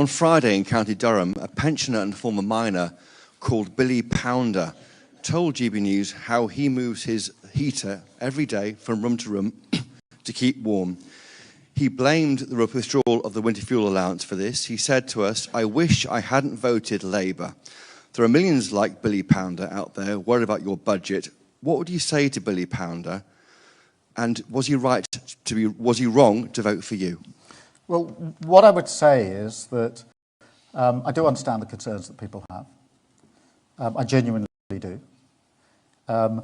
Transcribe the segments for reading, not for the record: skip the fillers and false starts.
On Friday in County Durham, a pensioner and former miner called Billy Pounder told GB News how he moves his heater every day from room to room to keep warm. He blamed the withdrawal of the winter fuel allowance for this. He said to us, "I wish I hadn't voted Labour. There are millions like Billy Pounder out there worried about your budget. What would you say to Billy Pounder? And was he wrong to vote for you?" Well, what I would say is that I do understand the concerns that people have. I genuinely do. And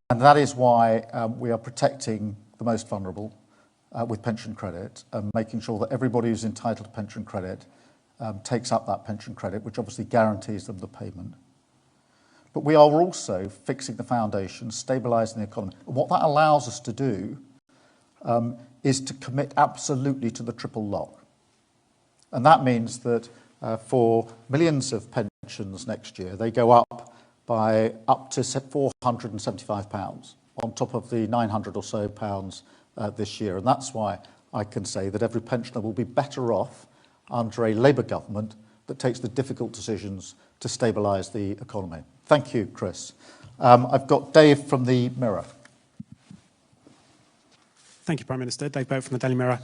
that is why we are protecting the most vulnerable with pension credit and making sure that everybody who's entitled to pension credit takes up that pension credit, which obviously guarantees them the payment. But we are also fixing the foundation, stabilising the economy. And what that allows us to do is to commit absolutely to the triple lock. And that means that for millions of pensions next year, they go up by up to £475 on top of the £900 or so this year. And that's why I can say that every pensioner will be better off under a Labour government that takes the difficult decisions to stabilise the economy. Thank you, Chris. I've got Dave from the Mirror. Thank you, Prime Minister. Dave Boat from the Daily Mirror.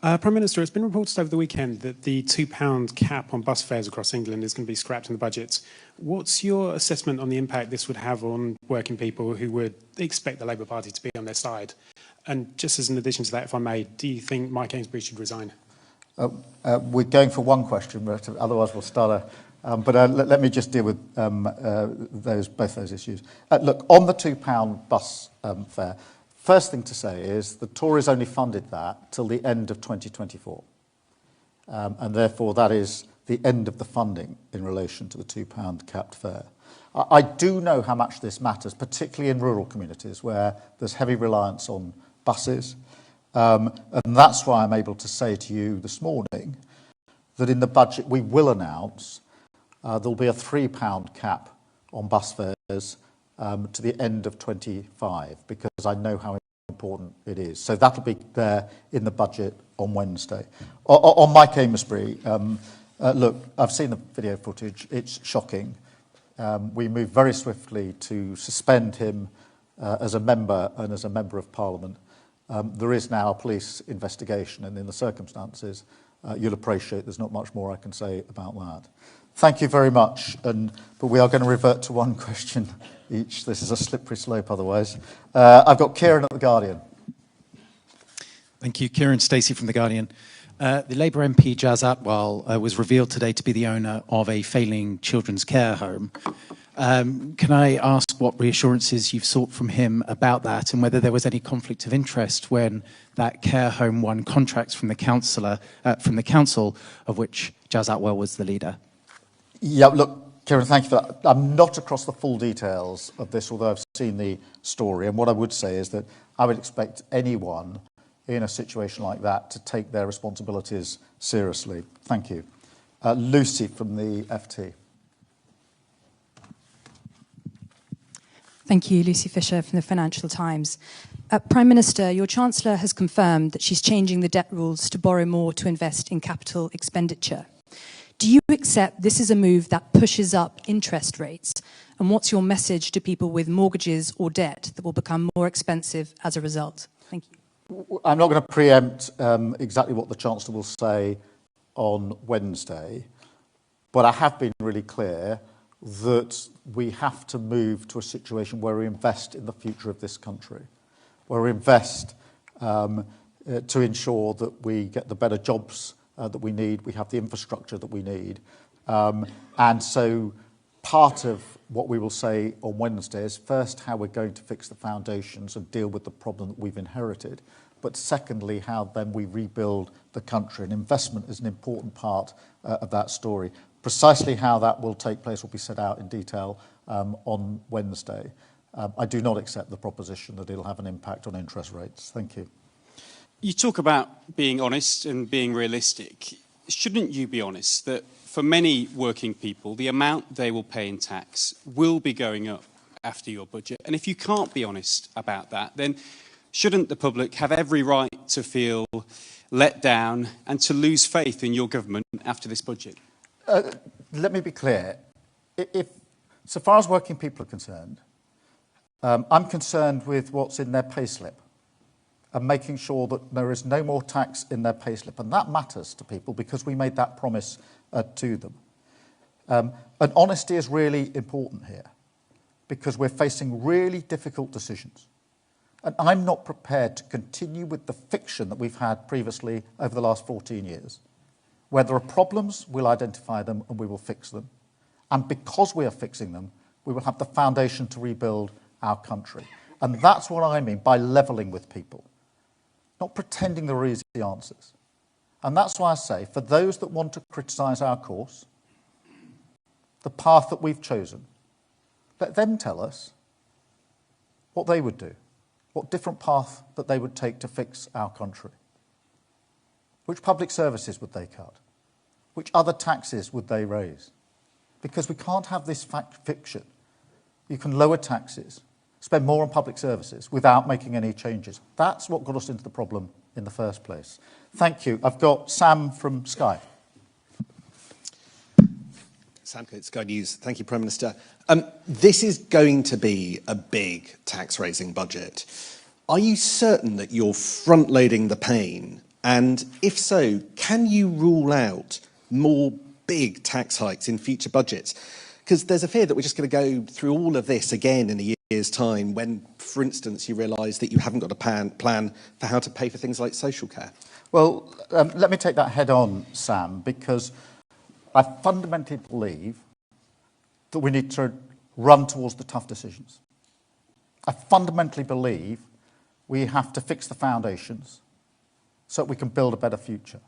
Prime Minister, it's been reported over the weekend that the £2 cap on bus fares across England is going to be scrapped in the budget. What's your assessment on the impact this would have on working people who would expect the Labour Party to be on their side? And just as an addition to that, if I may, do you think Mike Amesbury should resign? We're going for one question, but otherwise we'll start let me just deal with both those issues. Look, on the £2 bus fare, first thing to say is the Tories only funded that till the end of 2024. And therefore that is the end of the funding in relation to the £2 capped fare. I do know how much this matters, particularly in rural communities where there's heavy reliance on buses. And that's why I'm able to say to you this morning that in the budget we will announce there'll be a £3 cap on bus fares to the end of 25, because I know how important it is. So that'll be there in the budget on Wednesday. On Mike Amesbury, look, I've seen the video footage. It's shocking. We moved very swiftly to suspend him as a member and as a member of Parliament. There is now a police investigation, and in the circumstances, you'll appreciate there's not much more I can say about that. Thank you very much, but we are going to revert to one question each. This is a slippery slope otherwise. I've got Kieran at The Guardian. Thank you. Kieran Stacey from The Guardian. The Labour MP Jazz Atwell was revealed today to be the owner of a failing children's care home. Can I ask what reassurances you've sought from him about that, and whether there was any conflict of interest when that care home won contracts from the council, of which Jazz Atwell was the leader? Yeah, look, Kieran, thank you for that. I'm not across the full details of this, although I've seen the story. And what I would say is that I would expect anyone in a situation like that to take their responsibilities seriously. Thank you. Lucy from the FT. Thank you, Lucy Fisher from the Financial Times. Prime Minister, your Chancellor has confirmed that she's changing the debt rules to borrow more to invest in capital expenditure. Do you accept this is a move that pushes up interest rates? And what's your message to people with mortgages or debt that will become more expensive as a result? Thank you. I'm not going to preempt exactly what the Chancellor will say on Wednesday, but I have been really clear that we have to move to a situation where we invest in the future of this country, where we invest to ensure that we get the better jobs that we need, we have the infrastructure that we need. And so part of what we will say on Wednesday is first how we're going to fix the foundations and deal with the problem that we've inherited, but secondly how then we rebuild the country, and investment is an important part of that story. Precisely how that will take place will be set out in detail on Wednesday. I do not accept the proposition that it'll have an impact on interest rates. Thank you. You talk about being honest and being realistic. Shouldn't you be honest that for many working people, the amount they will pay in tax will be going up after your budget? And if you can't be honest about that, then shouldn't the public have every right to feel let down, and to lose faith in your government after this budget? Let me be clear. So far as working people are concerned, I'm concerned with what's in their payslip and making sure that there is no more tax in their payslip. And that matters to people because we made that promise to them. And honesty is really important here because we're facing really difficult decisions. And I'm not prepared to continue with the fiction that we've had previously over the last 14 years. Where there are problems, we'll identify them and we will fix them. And because we are fixing them, we will have the foundation to rebuild our country. And that's what I mean by levelling with people, not pretending there are easy answers. And that's why I say, for those that want to criticise our course, the path that we've chosen, let them tell us what they would do, what different path that they would take to fix our country. Which public services would they cut? Which other taxes would they raise? Because we can't have this fiction. You can lower taxes, spend more on public services without making any changes. That's what got us into the problem in the first place. Thank you. I've got Sam from Sky. Sam Coates, Sky News. Thank you, Prime Minister. This is going to be a big tax-raising budget. Are you certain that you're front-loading the pain? And if so, can you rule out more big tax hikes in future budgets? Because there's a fear that we're just going to go through all of this again in a year's time when, for instance, you realise that you haven't got a plan for how to pay for things like social care. Well, let me take that head on, Sam, because I fundamentally believe that we need to run towards the tough decisions. I fundamentally believe we have to fix the foundations so that we can build a better future.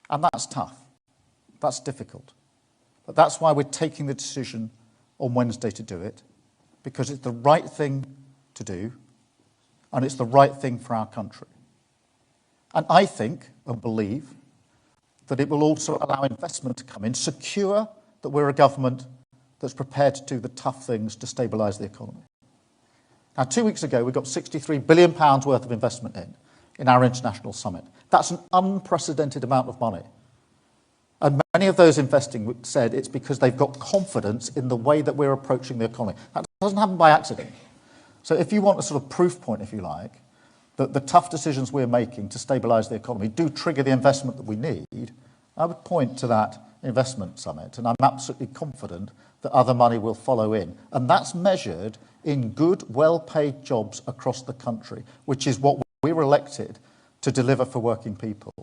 And that's tough. That's difficult. But that's why we're taking the decision on Wednesday to do it, because it's the right thing to do, and it's the right thing for our country. And I think and believe that it will also allow investment to come in, secure that we're a government that's prepared to do the tough things to stabilise the economy. Now, 2 weeks ago, we got £63 billion worth of investment in our international summit. That's an unprecedented amount of money. And many of those investing said it's because they've got confidence in the way that we're approaching the economy. That doesn't happen by accident. So if you want a sort of proof point, if you like, that the tough decisions we're making to stabilise the economy do trigger the investment that we need, I would point to that investment summit. And I'm absolutely confident that other money will follow in. And that's measured in good, well-paid jobs across the country, which is what we were elected to deliver for working people.